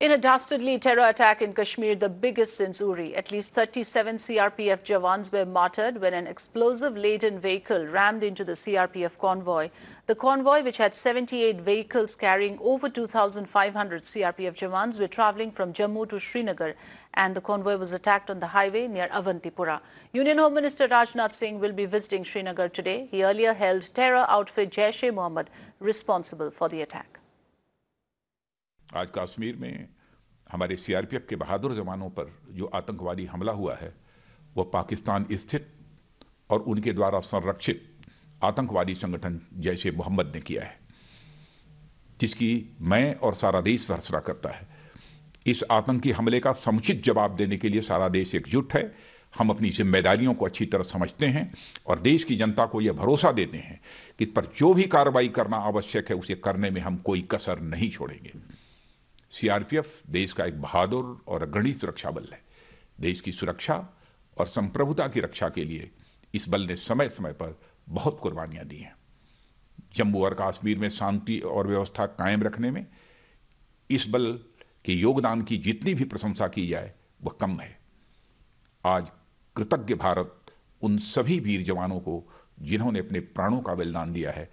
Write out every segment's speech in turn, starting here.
In a dastardly terror attack in Kashmir, the biggest since Uri, at least 37 CRPF Jawans were martyred when an explosive-laden vehicle rammed into the CRPF convoy. The convoy, which had 78 vehicles carrying over 2,500 CRPF Jawans, were travelling from Jammu to Srinagar, and the convoy was attacked on the highway near Avantipura. Union Home Minister Rajnath Singh will be visiting Srinagar today. He earlier held terror outfit jaish-e-mohammed responsible for the attack. आज कश्मीर में हमारे CRPF के बहादुर जवानों पर जो आतंकवादी हमला हुआ है वो पाकिस्तान स्थित और उनके द्वारा संरक्षित आतंकवादी संगठन जैश-ए-मोहम्मद ने किया है, जिसकी मैं और सारा देश भर्त्सना करता है। इस आतंकी हमले का समुचित जवाब देने के लिए सारा देश एकजुट है। हम अपनी जिम्मेदारियों को अच्छी तरह समझते हैं और देश की जनता को यह भरोसा देते हैं कि इस पर जो भी कार्रवाई करना आवश्यक है उसे करने में हम कोई कसर नहीं छोड़ेंगे। सीआरपीएफ देश का एक बहादुर और अग्रणी सुरक्षा बल है। देश की सुरक्षा और संप्रभुता की रक्षा के लिए इस बल ने समय समय पर बहुत कुर्बानियां दी हैं। जम्मू और कश्मीर में शांति और व्यवस्था कायम रखने में इस बल के योगदान की जितनी भी प्रशंसा की जाए वह कम है। आज कृतज्ञ भारत उन सभी वीर जवानों को जिन्होंने अपने प्राणों का बलिदान दिया है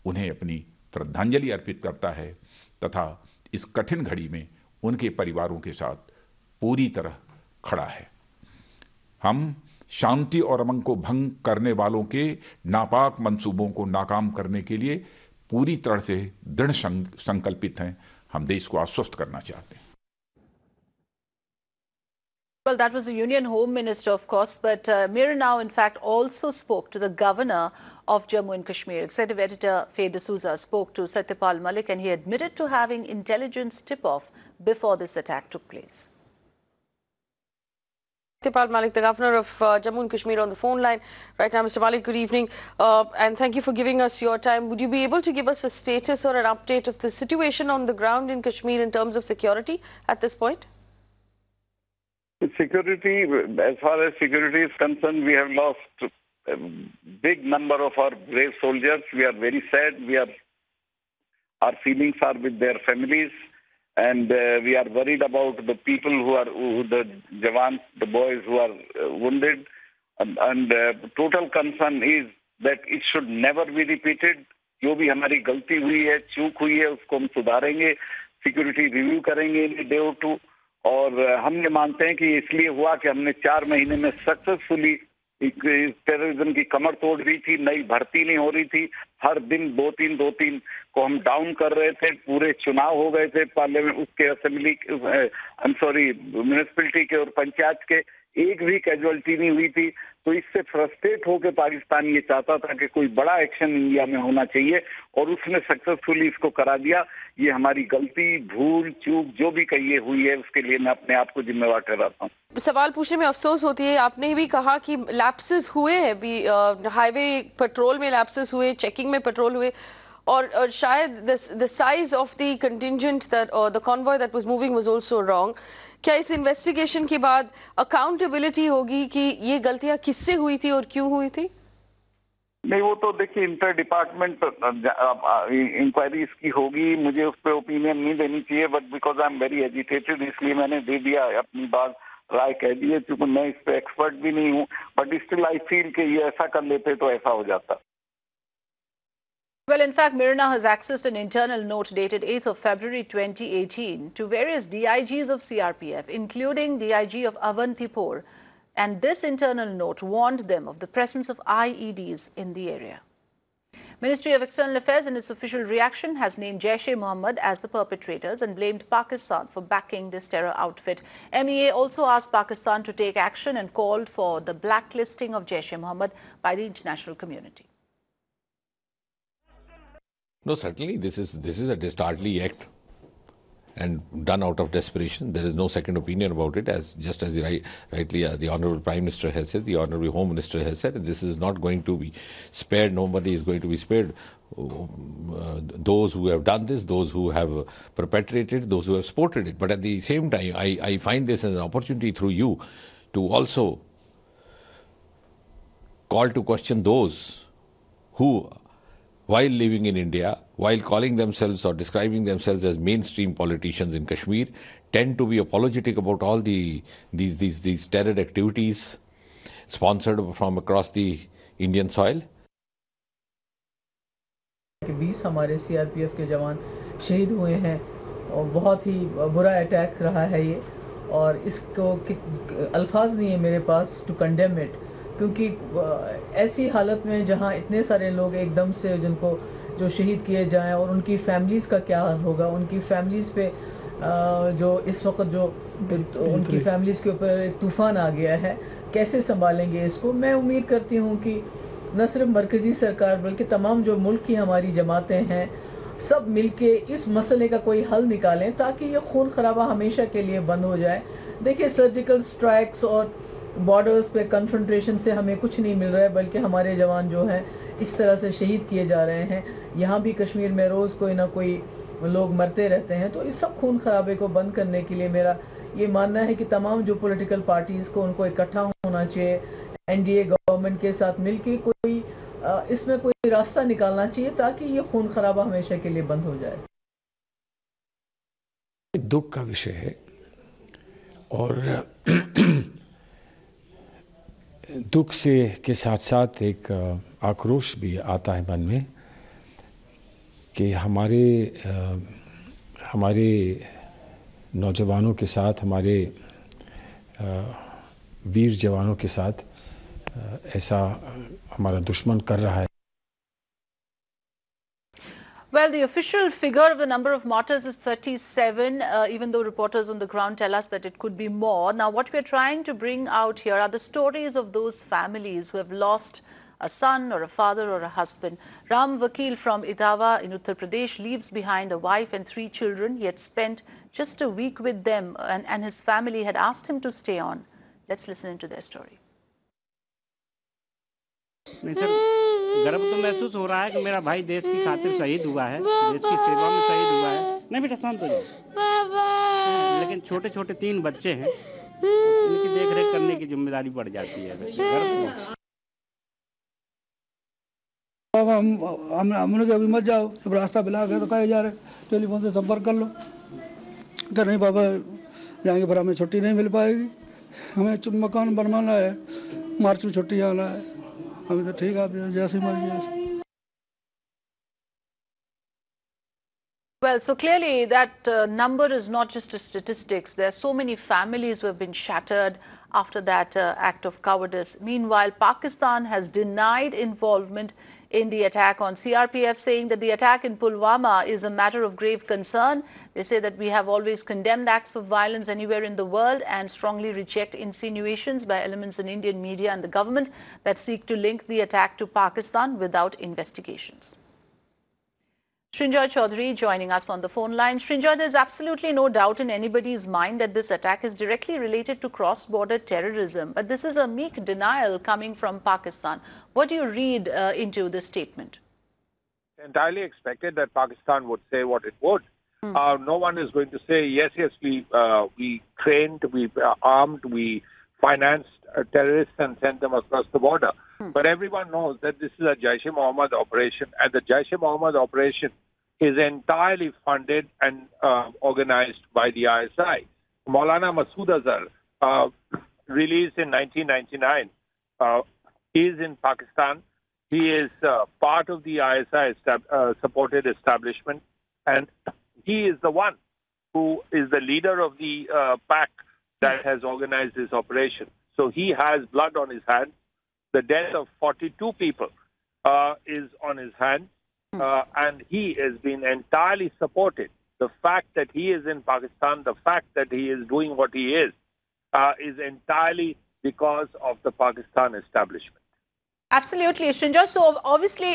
उन्हें अपनी श्रद्धांजलि अर्पित करता है तथा इस कठिन घड़ी में उनके परिवारों के साथ पूरी तरह खड़ा है। हम शांति और अमन को भंग करने वालों के नापाक मंसूबों को नाकाम करने के लिए पूरी तरह से दृढ़ संकल्पित हैं। हम देश को आश्वस्त करना चाहते हैं। Well, that was the Union Home Minister, of course, but Mir now, in fact, also spoke to the Governor of Jammu and Kashmir. Executive Editor Faye D'souza spoke to Satyapal Malik, and he admitted to having intelligence tip-off before this attack took place. Satyapal Malik, the Governor of Jammu and Kashmir, on the phone line right now. Mr. Malik, good evening, and thank you for giving us your time. Would you be able to give us a status or an update of the situation on the ground in Kashmir in terms of security at this point? Security, as far as security is concerned, we have lost a big number of our brave soldiers. We are very sad. Our feelings are with their families, and we are worried about the people the Jawans, the boys who are wounded. And total concern is that it should never be repeated. जो भी हमारी गलती हुई है, चूक हुई है, उसको हम सुधारेंगे, सिक्योरिटी रिव्यू करेंगे इन डे और टू। और हम ये मानते हैं कि इसलिए हुआ कि हमने 4 महीने में सक्सेसफुली टेररिज्म की कमर तोड़ दी थी। नई भर्ती नहीं हो रही थी। हर दिन 2-3 को हम डाउन कर रहे थे। पूरे चुनाव हो गए थे पार्लियामेंट, उसके असेंबली, म्यूनिसिपैलिटी के और पंचायत के, एक भी कैजुअलिटी नहीं हुई थी। तो इससे फ्रस्ट्रेट होकर पाकिस्तान ये चाहता था कि कोई बड़ा एक्शन इंडिया में होना चाहिए और उसने सक्सेसफुली इसको करा दिया। ये हमारी गलती, भूल, चूक जो भी कही हुई है उसके लिए मैं अपने आप को जिम्मेवार ठहराता हूँ। सवाल पूछने में अफसोस होती है, आपने भी कहा कि लैप्सेस हुए हैं, हाईवे पेट्रोल में लैप्सेस हुए, चेकिंग में पेट्रोल हुए, और शायद the size of the contingent that or the convoy that was moving was also wrong. क्या इस इन्वेस्टिगेशन के बाद अकाउंटेबिलिटी होगी कि ये गलतियां किससे हुई थी और क्यों हुई थी? नहीं, वो तो देखिए इंटर डिपार्टमेंट इंक्वायरी इसकी होगी। मुझे उस पर ओपिनियन नहीं देनी चाहिए, but because I am very agitated इसलिए मैंने दे दिया, अपनी बात राय कह दी है, क्योंकि मैं इस पर एक्सपर्ट भी नहीं हूँ। बट स्टिल आई फील कि ये ऐसा कर लेते तो ऐसा हो जाता। Well, in fact, Mirna has accessed an internal note dated 8th of February 2018 to various DIGs of CRPF, including DIG of Avantipur, and this internal note warned them of the presence of IEDs in the area. Ministry of External Affairs, in its official reaction, has named jaish-e-mohammed as the perpetrators and blamed Pakistan for backing this terror outfit. MEA also asked Pakistan to take action and called for the blacklisting of jaish-e-mohammed by the international community. No, certainly this is a dastardly act and done out of desperation. There is no second opinion about it, just as rightly the Honourable Prime Minister has said, the Honourable Home Minister has said, and this is not going to be spared. Nobody is going to be spared. Those who have done this, those who have perpetrated, those who have supported it. But at the same time, I find this as an opportunity through you to also call to question those who while living in India, while calling themselves or describing themselves as mainstream politicians in Kashmir, tend to be apologetic about all these terror activities sponsored from across the Indian soil. 20 हमारे CRPF के जवान शहीद हुए हैं और बहुत ही बुरा attack रहा है ये, और इसको अल्फाज नहीं है मेरे पास टू कंडेम इट, क्योंकि ऐसी हालत में जहां इतने सारे लोग एकदम से जिनको जो शहीद किए जाएं और उनकी फैमिलीज़ का क्या हाल होगा, उनकी फैमिलीज़ पे जो इस वक्त जो उनकी फैमिलीज़ के ऊपर एक तूफ़ान आ गया है, कैसे संभालेंगे इसको। मैं उम्मीद करती हूँ कि न सिर्फ मरकज़ी सरकार बल्कि तमाम जो मुल्क की हमारी जमातें हैं, सब मिलके इस मसले का कोई हल निकालें ताकि ये खून खराबा हमेशा के लिए बंद हो जाए। देखिए, सर्जिकल स्ट्राइक्स और बॉर्डर्स पे कन्फ्रंटेशन से हमें कुछ नहीं मिल रहा है, बल्कि हमारे जवान जो हैं इस तरह से शहीद किए जा रहे हैं। यहाँ भी कश्मीर में रोज़ कोई ना कोई लोग मरते रहते हैं। तो इस सब खून खराबे को बंद करने के लिए मेरा ये मानना है कि तमाम जो पॉलिटिकल पार्टीज़ को उनको इकट्ठा होना चाहिए, NDA गवर्नमेंट के साथ मिलकर कोई इसमें कोई रास्ता निकालना चाहिए ताकि ये खून खराबा हमेशा के लिए बंद हो जाए। दुख का विषय है और दुख से के साथ साथ एक आक्रोश भी आता है मन में कि हमारे नौजवानों के साथ, हमारे वीर जवानों के साथ ऐसा हमारा दुश्मन कर रहा है। Well, the official figure of the number of martyrs is 37, even though reporters on the ground tell us that it could be more. Now, what we're trying to bring out here are the stories of those families who have lost a son or a father or a husband. Ram Vakil from Itawa in Uttar Pradesh leaves behind a wife and 3 children. He had spent just a week with them and his family had asked him to stay on. Let's listen into their story. नहीं sir, गर्व तो महसूस हो रहा है कि मेरा भाई देश की खातिर शहीद हुआ है, देश की सेवा में शहीद हुआ है। नहीं बेटा, शांत हो जाओ। लेकिन छोटे छोटे 3 बच्चे हैं, इनकी देख रेख करने की जिम्मेदारी पड़ जाती है। अब हमने कहा अभी मत जाओ, जब रास्ता मिला गया तो कहे जा रहे टेलीफोन से संपर्क कर लो। कह नहीं बाबा जाएंगे पर हमें छुट्टी नहीं मिल पाएगी, हमें मकान बनवाना है, मार्च में छुट्टी आना है। अभी तो ठीक है, आप जैसे मर्जी। Well, so clearly that number is not just a statistics. There are so many families who have been shattered after that act of cowardice. Meanwhile, Pakistan has denied involvement in the attack on CRPF, saying that the attack in Pulwama is a matter of grave concern. They say that we have always condemned acts of violence anywhere in the world and strongly reject insinuations by elements in Indian media and the government that seek to link the attack to Pakistan without investigations. Srinjoy Chaudhary joining us on the phone line. Srinjoy, there's absolutely no doubt in anybody's mind that this attack is directly related to cross-border terrorism. But this is a meek denial coming from Pakistan. What do you read into this statement? Entirely expected that Pakistan would say what it would. No one is going to say, yes, we trained, we armed, we financed terrorists and sent them across the border. But everyone knows that this is a jaish-e-mohammed operation, and the jaish-e-mohammed operation is entirely funded and organized by the ISI. Maulana Masood Azhar, released in 1999, is in Pakistan. He is part of the ISI supported establishment, and he is the one who is the leader of the pack that has organized this operation. So he has blood on his hands. The death of 42 people is on his hands, and he has been entirely supported. The fact that he is in Pakistan, the fact that he is doing what he is entirely because of the Pakistan establishment. Absolutely, Srinjoy. So obviously,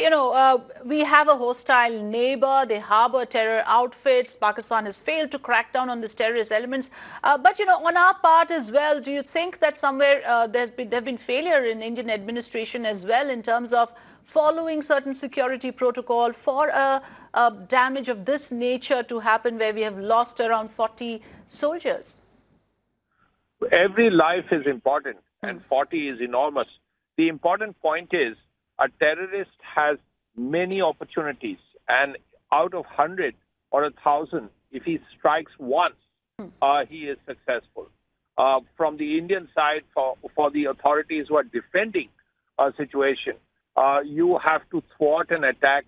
we have a hostile neighbor. They harbor terror outfits. Pakistan has failed to crack down on these terrorist elements. But, on our part as well, do you think that somewhere there have been failure in Indian administration as well in terms of following certain security protocol for a damage of this nature to happen where we have lost around 40 soldiers? Every life is important, and 40 is enormous. The important point is a terrorist has many opportunities, and out of 100 or 1,000, if he strikes once, he is successful. From the Indian side, for the authorities who are defending a situation, you have to thwart an attack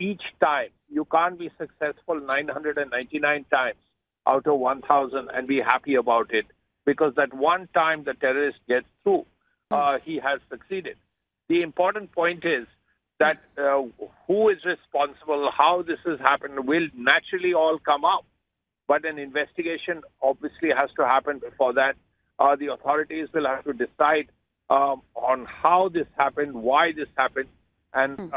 each time. You can't be successful 999 times out of 1,000 and be happy about it, because that one time the terrorist gets through, he has succeeded. The important point is that who is responsible, how this has happened, will naturally all come out. But an investigation obviously has to happen before that. The authorities will have to decide on how this happened, why this happened, and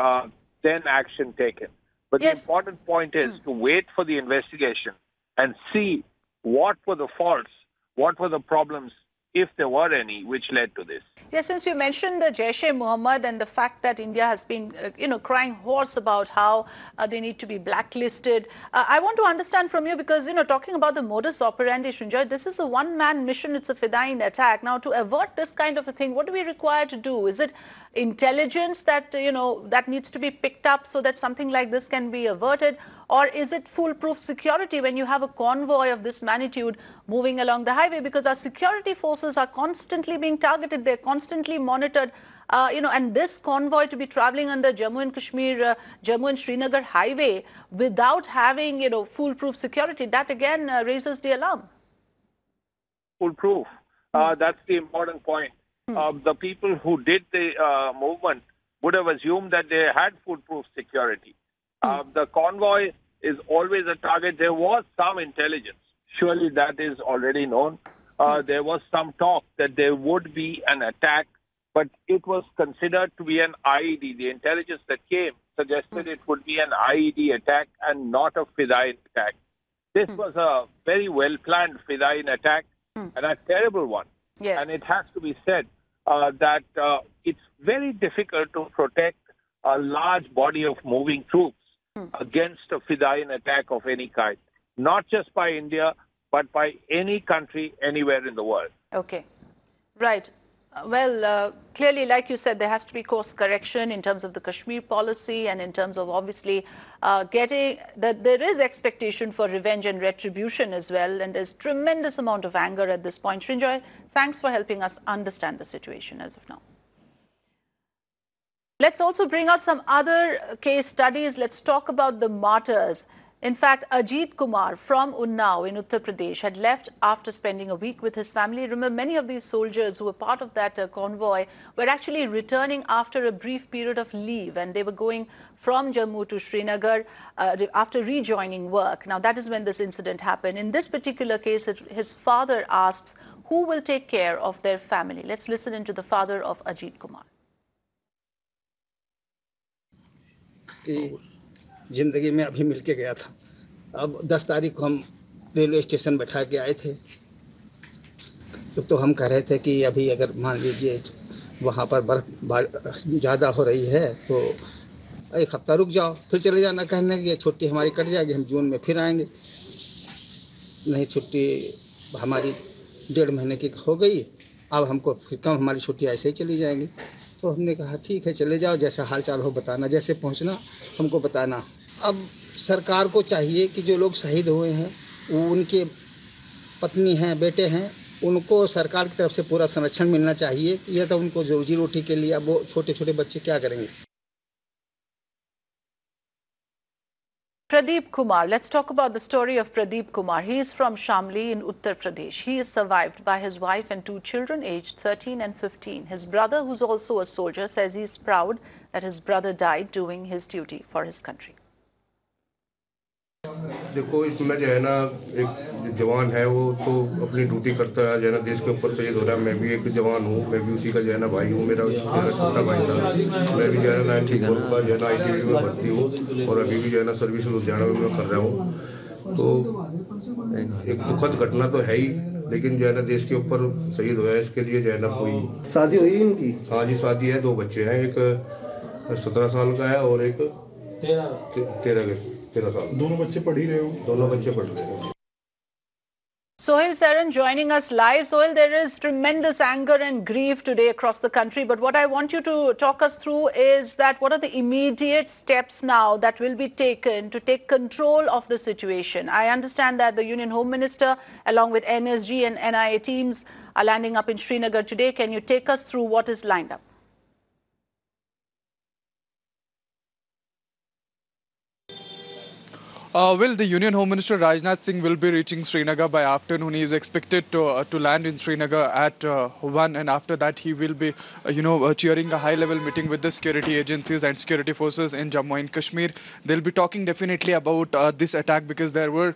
then action taken. But the important point is to wait for the investigation and see what were the faults, what were the problems, if there were any, which led to this. Yes, since you mentioned the jaish-e-mohammed and the fact that India has been, crying hoarse about how they need to be blacklisted, I want to understand from you, because, talking about the modus operandi, Srinjoy, this is a one-man mission, it's a Fedayeen attack. Now, to avert this kind of a thing, what do we require to do? Is it intelligence that, that needs to be picked up so that something like this can be averted? Or is it foolproof security when you have a convoy of this magnitude moving along the highway? Because our security forces are constantly being targeted, they're constantly monitored, and this convoy to be traveling under Jammu and Kashmir, Jammu and Srinagar highway without having, foolproof security, that again raises the alarm. Foolproof, that's the important point. The people who did the movement would have assumed that they had foolproof security. The convoy is always a target. There was some intelligence. Surely that is already known. There was some talk that there would be an attack, but it was considered to be an IED. The intelligence that came suggested it would be an IED attack and not a Fedayeen attack. This was a very well-planned Fedayeen attack and a terrible one. Yes. And it has to be said that it's very difficult to protect a large body of moving troops against a Fedayeen attack of any kind, not just by India, but by any country anywhere in the world. Okay, right. Well, clearly, like you said, there has to be course correction in terms of the Kashmir policy and in terms of obviously getting that there is expectation for revenge and retribution as well. And there's tremendous amount of anger at this point. Srinjoy, thanks for helping us understand the situation as of now. Let's also bring out some other case studies. Let's talk about the martyrs. In fact, Ajit Kumar from Unnao in Uttar Pradesh had left after spending a week with his family. Remember, many of these soldiers who were part of that convoy were actually returning after a brief period of leave, and they were going from Jammu to Srinagar after rejoining work. Now, that is when this incident happened. In this particular case, his father asks, who will take care of their family? Let's listen into the father of Ajit Kumar. ज़िंदगी में अभी मिल के गया था। अब 10 तारीख को हम रेलवे स्टेशन बैठा के आए थे, तो हम कह रहे थे कि अभी अगर मान लीजिए वहाँ पर बर्फ़ ज़्यादा हो रही है तो 1 हफ्ता रुक जाओ, फिर चले जाना। कहने लगे छुट्टी हमारी कट जाएगी, हम जून में फिर आएंगे। नहीं, छुट्टी हमारी 1.5 महीने की हो गई, अब हमको फिर कम हमारी छुट्टी ऐसे ही चली जाएंगी। तो हमने कहा ठीक है, चले जाओ, जैसा हाल चाल हो बताना, जैसे पहुंचना हमको बताना। अब सरकार को चाहिए कि जो लोग शहीद हुए हैं, वो उनके पत्नी हैं, बेटे हैं, उनको सरकार की तरफ से पूरा संरक्षण मिलना चाहिए। यह तो उनको रोजी रोटी के लिए, अब वो छोटे छोटे बच्चे क्या करेंगे। Pradeep Kumar. Let's talk about the story of Pradeep Kumar. He is from Shamli in Uttar Pradesh. He is survived by his wife and 2 children aged 13 and 15. His brother, who's also a soldier, says he is proud that his brother died doing his duty for his country. देखो, इसमें जो है ना, एक जवान है वो तो अपनी ड्यूटी करता है, जो है ना, देश के ऊपर शहीद हो रहा है। मैं भी एक जवान हूँ, मैं भी उसी का जो है ना भाई हूँ। मेरा छोटा भाई था, मैं भी जो है ना 94 का जो है ना ITV में भर्ती हूँ और अभी भी जो है ना सर्विस लुधियाना में मैं कर रहा हूँ। तो एक दुखद घटना तो है ही, लेकिन जो है ना देश के ऊपर शहीद हुआ है, इसके लिए जो है ना कोई। शादी हुई इनकी? हाँ जी, शादी है, 2 बच्चे हैं, एक 17 साल का है और एक 13 साल। दोनों बच्चे पढ़ ही रहे हो? दोनों बच्चे पढ़ रहे हो। Sohail Saran joining us live. Sohail, there is tremendous anger and grief today across the country. But what I want you to talk us through is that what are the immediate steps now that will be taken to take control of the situation? I understand that the Union Home Minister, along with NSG and NIA teams, are landing up in Srinagar today. Can you take us through what is lined up? Well, the Union Home Minister Rajnath Singh will be reaching Srinagar by afternoon. He is expected to land in Srinagar at 1, and after that he will be, chairing a high-level meeting with the security agencies and security forces in Jammu and Kashmir. They'll be talking definitely about this attack because there were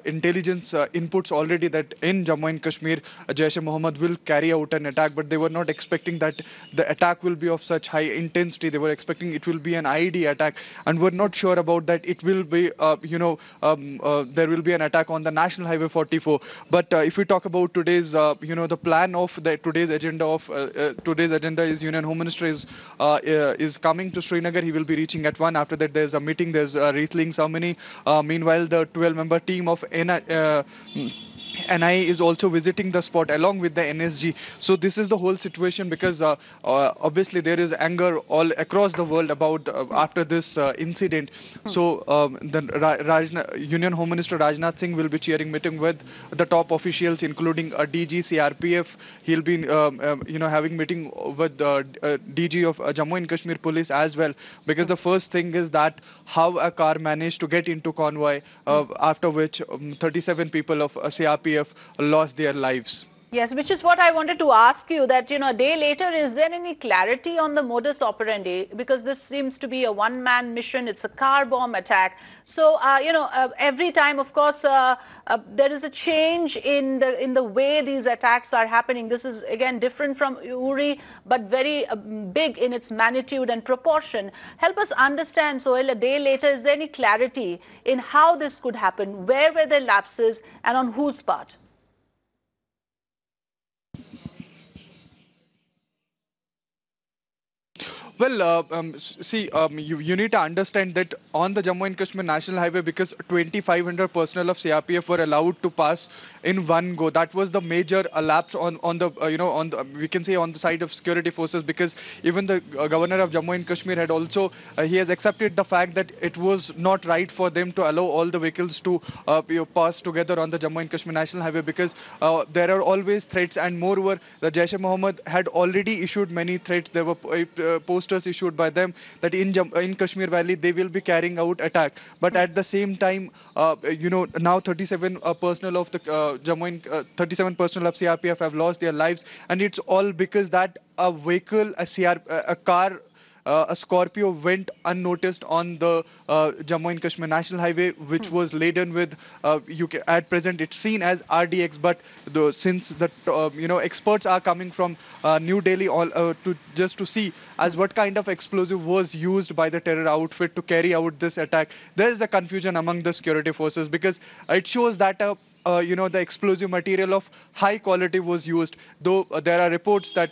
intelligence inputs already that in Jammu and Kashmir, jaish-e-mohammed will carry out an attack, but they were not expecting that the attack will be of such high intensity. They were expecting it will be an IED attack, and were not sure about that it will be there will be an attack on the National Highway 44. But if we talk about today's, the plan of today's agenda is Union Home Minister is coming to Srinagar. He will be reaching at 1. After that, there's a meeting. There's a wreath-laying ceremony. Meanwhile, the 12-member team of NIA is also visiting the spot along with the NSG. So this is the whole situation because obviously there is anger all across the world about after this incident. So the Union Home Minister Rajnath Singh will be chairing meeting with the top officials, including DG CRPF. He'll be having meeting with DG of Jammu and Kashmir Police as well, because the first thing is that how a car managed to get into convoy, after which 37 people of CRPF lost their lives. Yes, which is what I wanted to ask you, that, a day later, is there any clarity on the modus operandi? Because this seems to be a one-man mission. It's a car bomb attack. So, every time, of course, there is a change in the way these attacks are happening. This is, again, different from Uri, but very big in its magnitude and proportion. Help us understand, Sohail, a day later, is there any clarity in how this could happen? Where were the lapses and on whose part? Well, you need to understand that on the Jammu and Kashmir National Highway, because 2,500 personnel of CRPF were allowed to pass in one go. That was the major lapse on the we can say on the side of security forces, because even the Governor of Jammu and Kashmir had also he has accepted the fact that it was not right for them to allow all the vehicles to pass together on the Jammu and Kashmir National Highway, because there are always threats, and moreover the Jaish-e-Mohammed had already issued many threats. There were posters issued by them that in Kashmir Valley they will be carrying out attack. But at the same time, now 37 personnel of the 37 personnel of CRPF have lost their lives, and it's all because that a vehicle, a car, a Scorpio went unnoticed on the Jammu and Kashmir National Highway, which was laden with, at present it's seen as RDX, but since the experts are coming from New Delhi just to see as what kind of explosive was used by the terror outfit to carry out this attack, there is a confusion among the security forces, because it shows that the explosive material of high quality was used, though there are reports that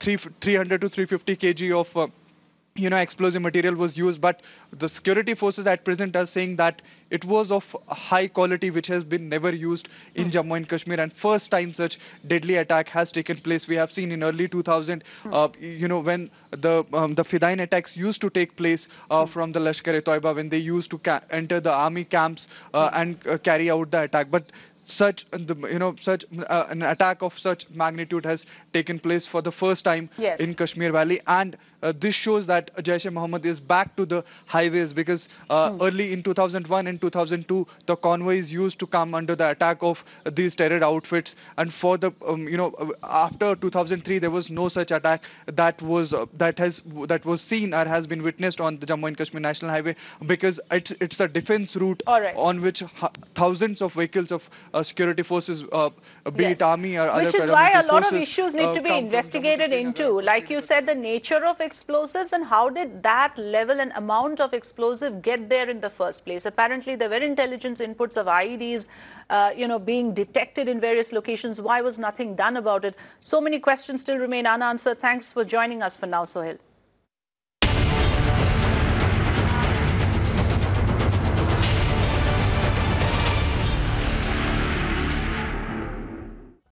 300 to 350 kg of explosive material was used, but the security forces at present are saying that it was of high quality, which has been never used in Jammu and Kashmir, and first time such deadly attack has taken place. We have seen in early 2000, when the Fidain attacks used to take place from the Lashkar-e-Toiba, when they used to enter the army camps and carry out the attack. But such an attack of such magnitude has taken place for the first time in Kashmir Valley, and this shows that Jaish-e-Mohammed is back to the highways, because early in 2001 and 2002 the convoys used to come under the attack of these terror outfits, and for the after 2003 there was no such attack that was seen or has been witnessed on the Jammu and Kashmir National Highway, because it's a defense route on which thousands of vehicles of security forces, be it army or other, which is why a lot of issues need to be investigated into. Like you said, the nature of explosives, and how did that level and amount of explosive get there in the first place? Apparently, there were intelligence inputs of IEDs, being detected in various locations. Why was nothing done about it? So many questions still remain unanswered. Thanks for joining us for now, Sohail.